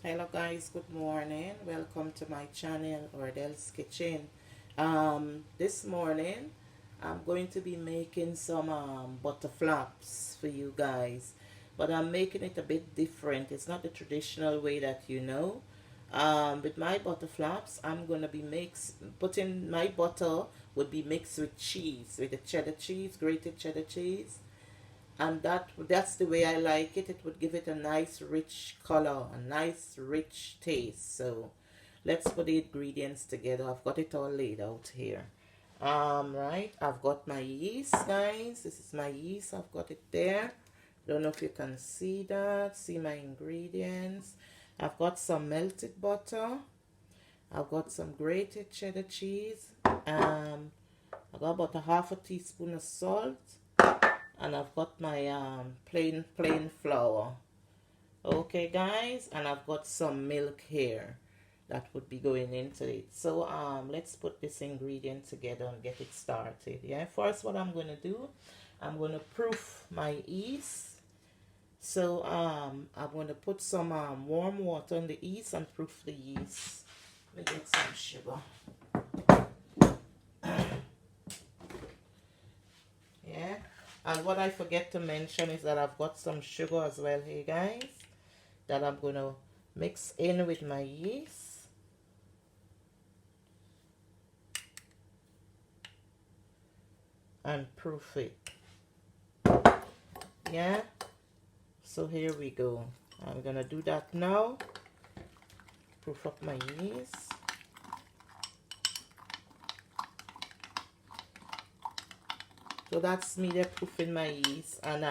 Hello guys, good morning. Welcome to my channel, Ordel's Kitchen. This morning I'm going to be making some butter flaps for you guys, but I'm making it a bit different. It's not the traditional way that you know. With my butter flaps, I'm gonna be putting my butter would be mixed with cheese, with the cheddar cheese, grated cheddar cheese, and that's the way I like it. It would give it a nice rich color, a nice rich taste. So let's put the ingredients together. I've got it all laid out here. Right, I've got my yeast, guys. This is my yeast. I've got it there. Don't know if you can see that. See my ingredients. I've got some melted butter. I've got some grated cheddar cheese. I got about a half a teaspoon of salt, and I've got my plain flour. Okay guys, and I've got some milk here that would be going into it. So let's put this ingredient together and get it started. Yeah, first what I'm going to do, I'm going to proof my yeast. So I'm going to put some warm water in the yeast and proof the yeast. Let me get some sugar. Yeah, and what I forget to mention is that I've got some sugar as well here, guys, that I'm going to mix in with my yeast. And proof it. Yeah, so here we go. I'm going to do that now. Proof up my yeast. So that's me there proofing my yeast, and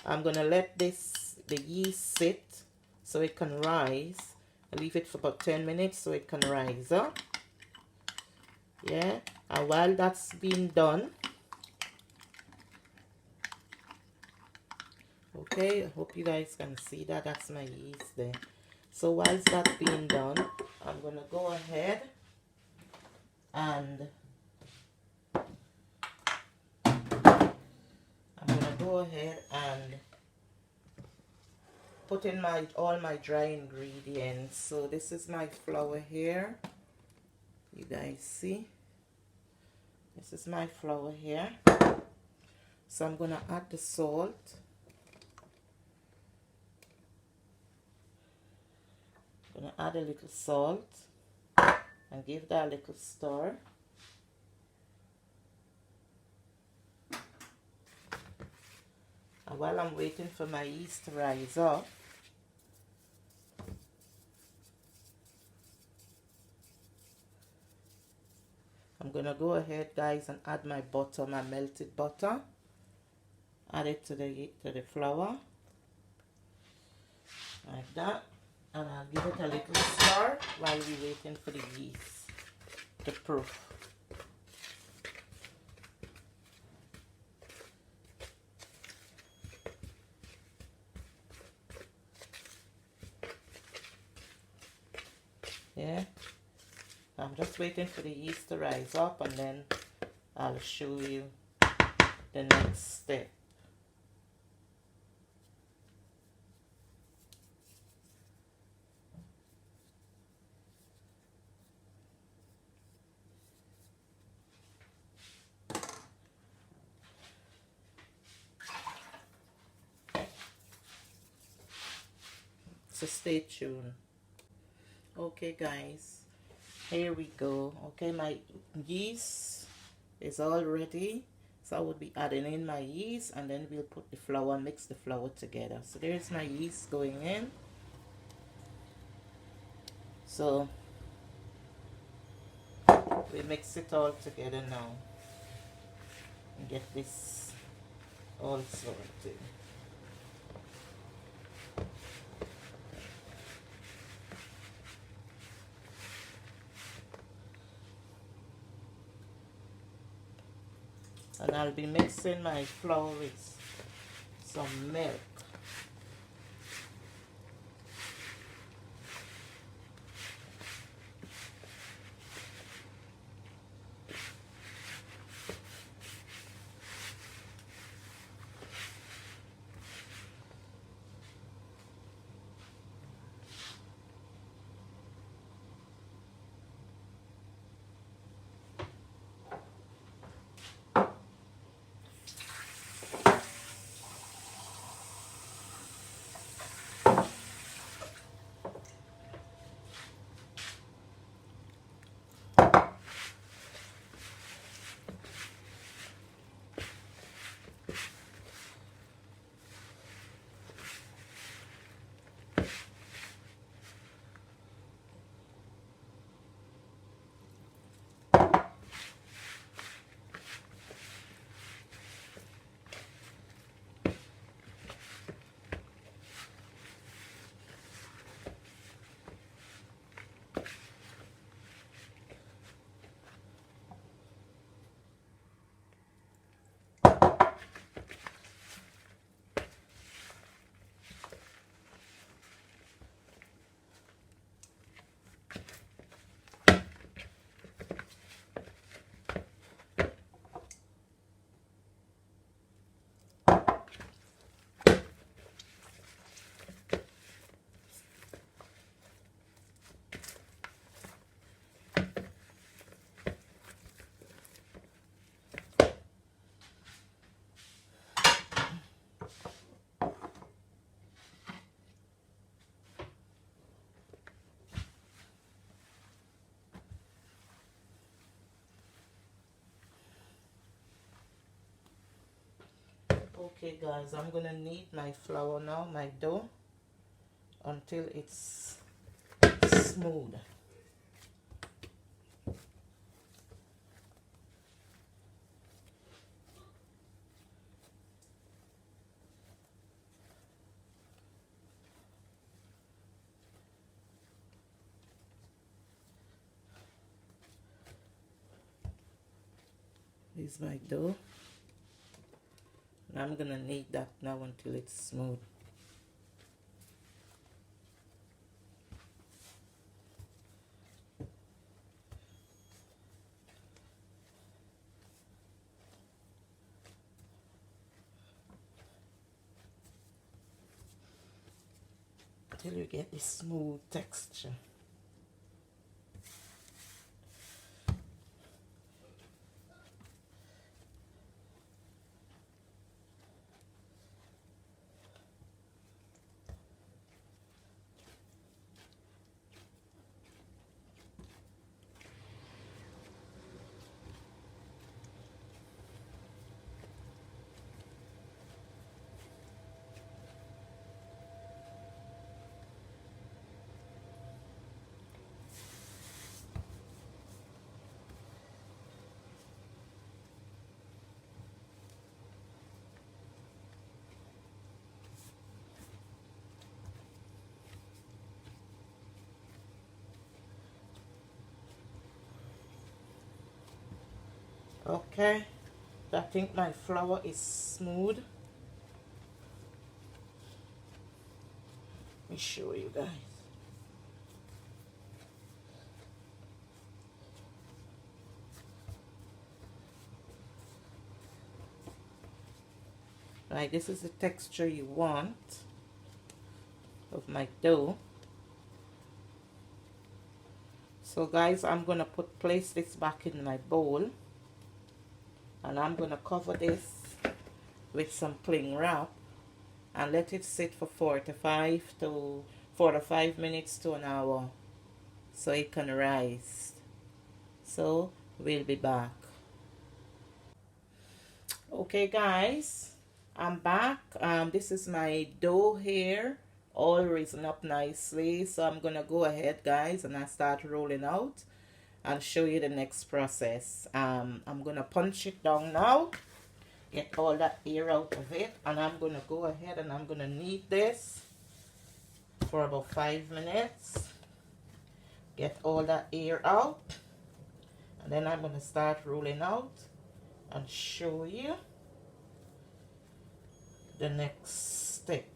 I'm gonna let the yeast sit so it can rise. I leave it for about 10 minutes so it can rise up. Yeah, and while that's being done, okay, I hope you guys can see that. That's my yeast there. So whilst that's being done, I'm gonna go ahead and put in all my dry ingredients. So this is my flour here. You guys see? This is my flour here. So I'm gonna add the salt. I'm gonna add a little salt and give that a little stir. And while I'm waiting for my yeast to rise up, I'm gonna go ahead, guys, and add my butter, my melted butter. Add it to the flour like that, and I'll give it a little stir while we're waiting for the yeast to proof. Yeah, I'm just waiting for the yeast to rise up, and then I'll show you the next step. So stay tuned. Okay guys, here we go. Okay, my yeast is all ready, so I would be adding in my yeast, and then we'll put the flour, mix the flour together. So there's my yeast going in. So we mix it all together now and get this all sorted. And I'll be mixing my flour with some milk. Okay guys, I'm gonna knead my flour now, my dough, until it's smooth. This is my dough. And I'm gonna knead that now until it's smooth. Till you get this smooth texture. Okay, I think my flour is smooth. Let me show you guys. Right, this is the texture you want of my dough. So guys, I'm gonna place this back in my bowl, and I'm gonna cover this with some cling wrap and let it sit for 45 minutes to an hour so it can rise. So we'll be back. Okay guys, I'm back. This is my dough here, all risen up nicely. So I'm gonna go ahead guys and I start rolling out and show you the next process. I'm gonna punch it down now, get all that air out of it, and I'm gonna go ahead and I'm gonna knead this for about 5 minutes, get all that air out, and then I'm gonna start rolling out and show you the next step.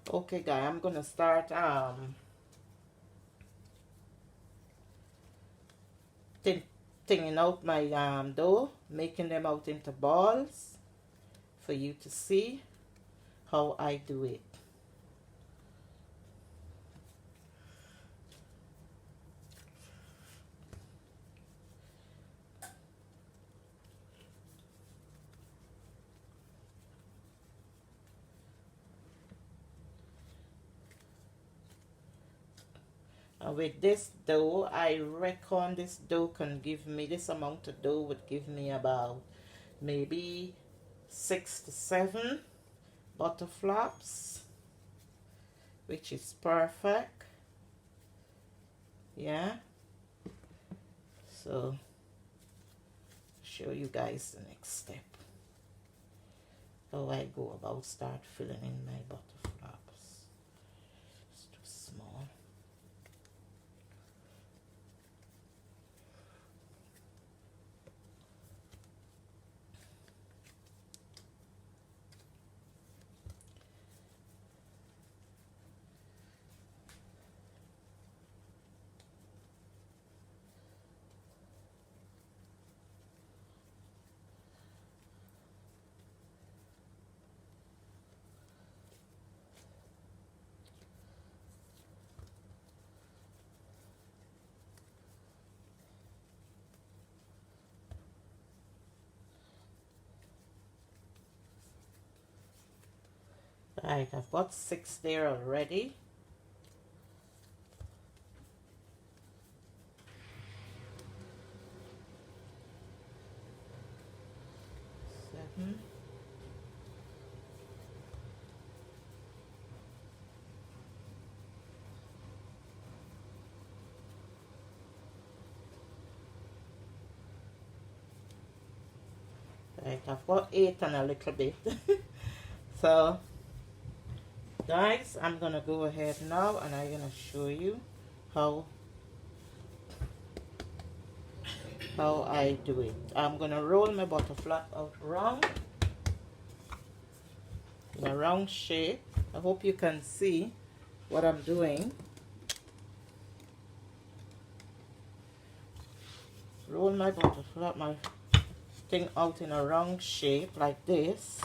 Okay guys, I'm gonna start thinning out my dough, making them out into balls for you to see how I do it. And with this dough, I reckon this dough can give me, this amount of dough would give me about maybe 6 to 7 butter flops, which is perfect. Yeah. So, show you guys the next step. How I go about start filling in my butter flops. It's too small. Right, I've got 6 there already. Seven. Right, I've got 8 and a little bit. So guys, I'm gonna go ahead now and I'm gonna show you how I do it. I'm gonna roll my butter flap out round in a round shape. I hope you can see what I'm doing. Roll my butter flap, my thing out in a round shape like this.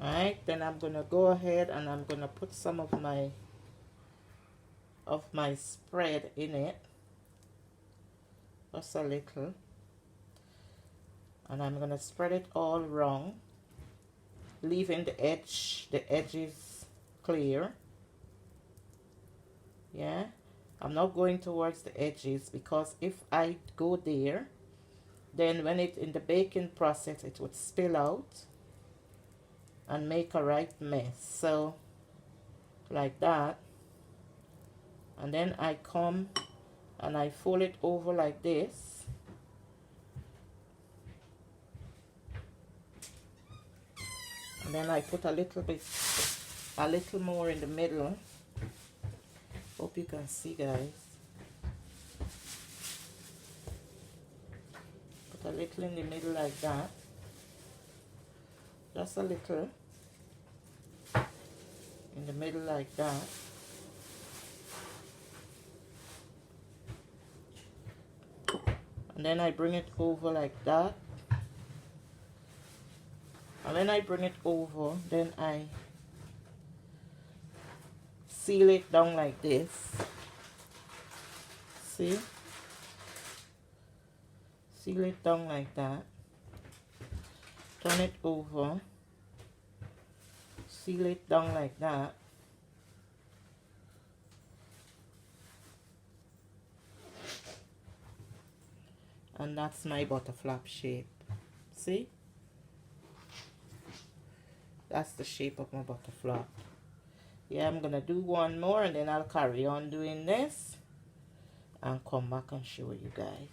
Alright, then I'm gonna go ahead and I'm gonna put some of my spread in it, just a little, and I'm gonna spread it all wrong, leaving the edges clear. Yeah, I'm not going towards the edges, because if I go there, then when it in the baking process, it would spill out and make a right mess. So like that, and then I come and I fold it over like this, and then I put a little more in the middle. Hope you can see, guys. Put a little in the middle like that, just a little in the middle like that. And then I bring it over like that. And when I bring it over, then I seal it down like this. See? Seal it down like that. Turn it over. Seal it down like that. And that's my butter flap shape. See? That's the shape of my butter flap. Yeah, I'm gonna do one more and then I'll carry on doing this and come back and show you guys.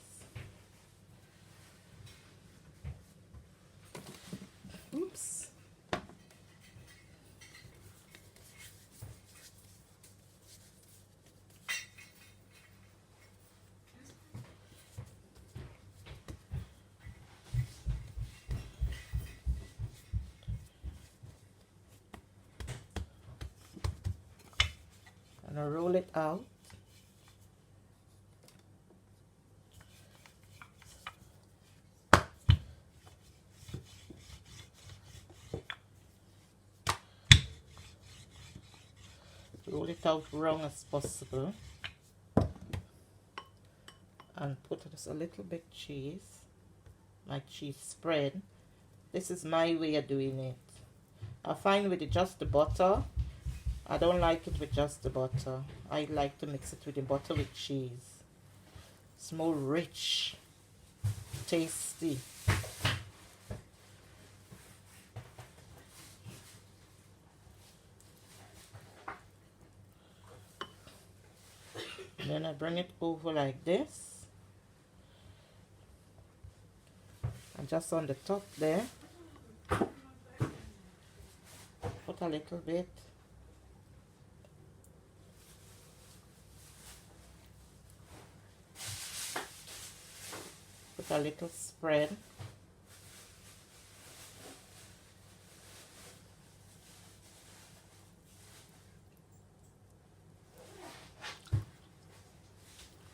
Oops. I'm gonna roll it out. Roll it out wrong as possible. And put just a little bit cheese. My cheese spread. This is my way of doing it. I find with just the butter, I don't like it with just the butter. I like to mix it with the butter with cheese. It's more rich, tasty. And then I bring it over like this. And just on the top there, put a little bit. Put a little spread.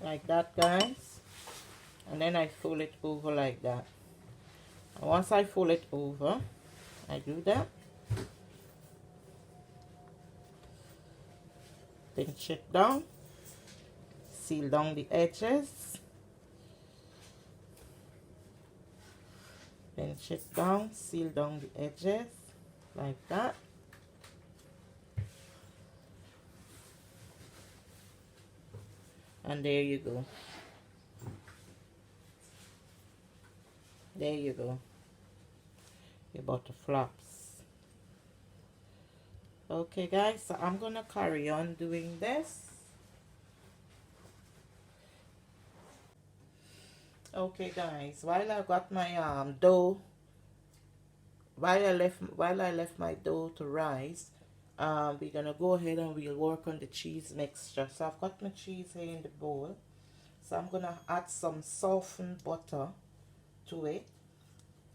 Like that, guys. And then I fold it over like that. And once I fold it over, I do that. Then check down, seal down the edges, then check down, seal down the edges like that. And there you go. There you go. Your butter flops. Okay guys, so I'm gonna carry on doing this. Okay guys, while I got my dough, while I left my dough to rise, we're gonna go ahead and we'll work on the cheese mixture. So I've got my cheese here in the bowl, so I'm gonna add some softened butter to it,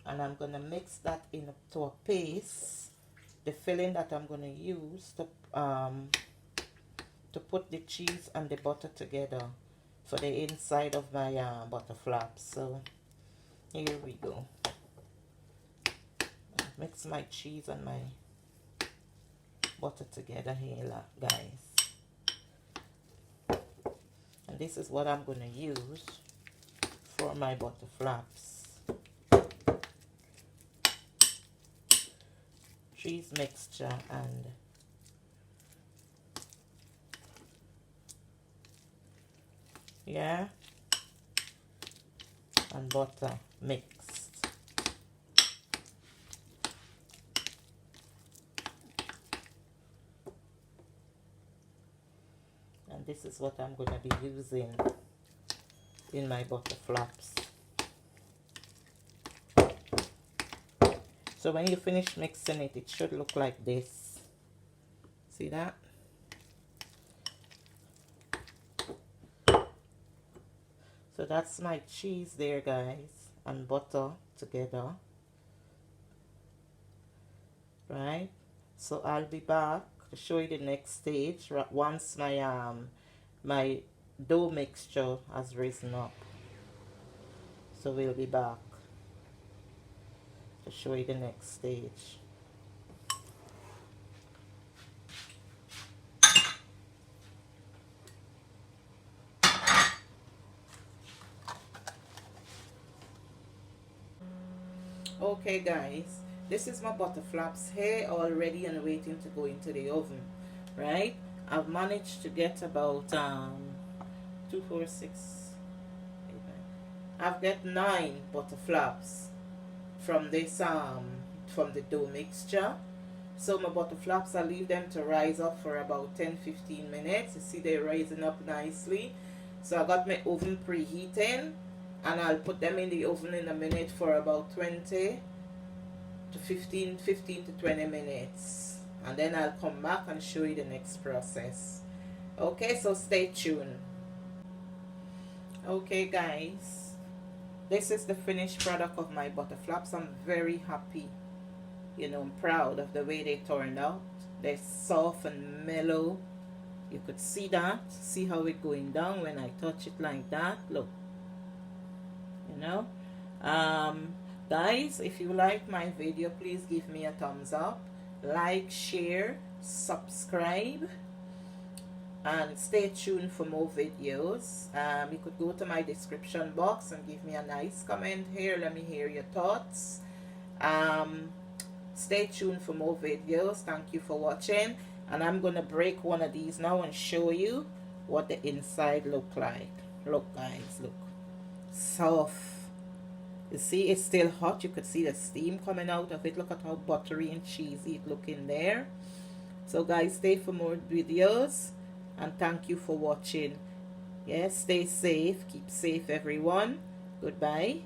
and I'm gonna mix that into a paste, the filling that I'm gonna use to put the cheese and the butter together for the inside of my butter flaps. So here we go. Mix my cheese and my butter together here, guys. And this is what I'm gonna use for my butter flaps. Cheese mixture and and butter mixed. And this is what I'm going to be using in my butter flaps. So when you finish mixing it, it should look like this. See that? So that's my cheese there, guys, and butter together. Right? So I'll be back to show you the next stage once my my dough mixture has risen up. So we'll be back to show you the next stage. Okay guys, this is my butter flaps here already and waiting to go into the oven. Right, I've managed to get about 2, 4, 6, 8, 9. I've got 9 butter flaps from this from the dough mixture. So my butter flaps, I leave them to rise up for about 10-15 minutes. You see they're rising up nicely. So I got my oven preheating, and I'll put them in the oven in a minute for about 15 to 20 minutes, and then I'll come back and show you the next process. Okay, so stay tuned. Okay guys, this is the finished product of my butter flaps. I'm very happy, you know, I'm proud of the way they turned out. They're soft and mellow. You could see that. See how it's going down when I touch it like that. Look, you know. Guys, if you like my video, please give me a thumbs up, like, share, subscribe, and stay tuned for more videos. You could go to my description box and give me a nice comment here. Let me hear your thoughts. Stay tuned for more videos. Thank you for watching, and I'm gonna break one of these now and show you what the inside look like. Look guys, look, soft. You see it's still hot. You could see the steam coming out of it. Look at how buttery and cheesy it looking there. So guys, stay for more videos, and thank you for watching. Yes, stay safe, keep safe everyone. Goodbye.